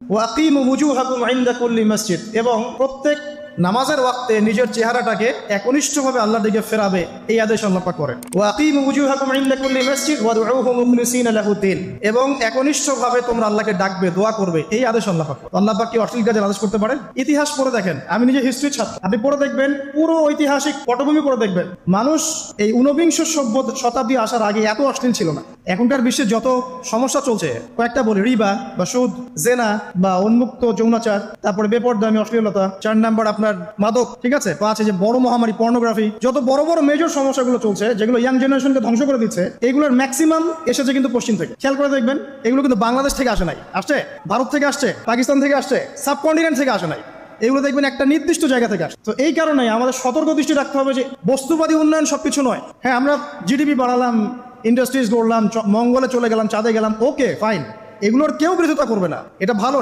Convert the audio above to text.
ওয়াকিমু ওয়ুজুহাকুম ইনদা কুল্লি মসজিদ, এবং প্রত্যেক নামাজের ওয়াক্তে নিজের চেহারাটাকে একনিষ্ঠভাবে আল্লাহর দিকে ফেরাবে, এই আদেশ আল্লাহ পাক করেন। ওয়াকিমু ওয়ুজুহাকুম ইনদা কুল্লি মসজিদ ওয়াদউহু মুখলিসিনা লাহুদ্দিন, এবং একনিষ্ঠভাবে তোমরা আল্লাহকে ডাকবে, দোয়া করবে, এই আদেশ আল্লাহ পাক। আল্লাহ পাক কি অশ্লীল কাজের আদেশ করতে পারেন? ইতিহাস পড়ে দেখেন, আমি নিজে হিস্ট্রির ছাত্র, আপনি পড়ে দেখবেন, পুরো ঐতিহাসিক পটভূমি পড়ে দেখবেন, মানুষ এই ঊনবিংশ শতাব্দী আসার আগে এত অশ্লীল ছিল না। এখনকার বিশ্বে যত সমস্যা চলছে, কয়েকটা বলি, রিবা বা সুদ, জেনা বা উন্মুক্ত যৌনাচার, তারপরে বেপরদামি অশ্লীলতা, 4 নাম্বার আপনার মাদক, ঠিক আছে, 5 যে বড় মহামারী পর্নোগ্রাফি, যত বড় বড় মেজর সমস্যাগুলো চলছে যেগুলো ইয়াং জেনারেশনকে ধ্বংস করে দিচ্ছে, এগুলোর ম্যাক্সিমাম এসেছে কিন্তু পশ্চিম থেকে। খেয়াল করে দেখবেন, এগুলো কিন্তু বাংলাদেশ থেকে আসে নাই, আসছে ভারত থেকে, আসছে পাকিস্তান থেকে, আসছে সাবকন্টিনেন্ট থেকে আসে নাই, এগুলো দেখবেন একটা নির্দিষ্ট জায়গা থেকে আসে। তো এই কারণে আমাদের সতর্ক দৃষ্টি রাখতে হবে যে বস্তুবাদী উন্নয়ন সবকিছু নয়। হ্যাঁ, আমরা জিডিপি বাড়ালাম, ইন্ডাস্ট্রিজ গড়লাম, মঙ্গলে চলে গেলাম, চাঁদে গেলাম, ওকে ফাইন, এগুলোর কেউ বিরোধিতা করবে না, এটা ভালো।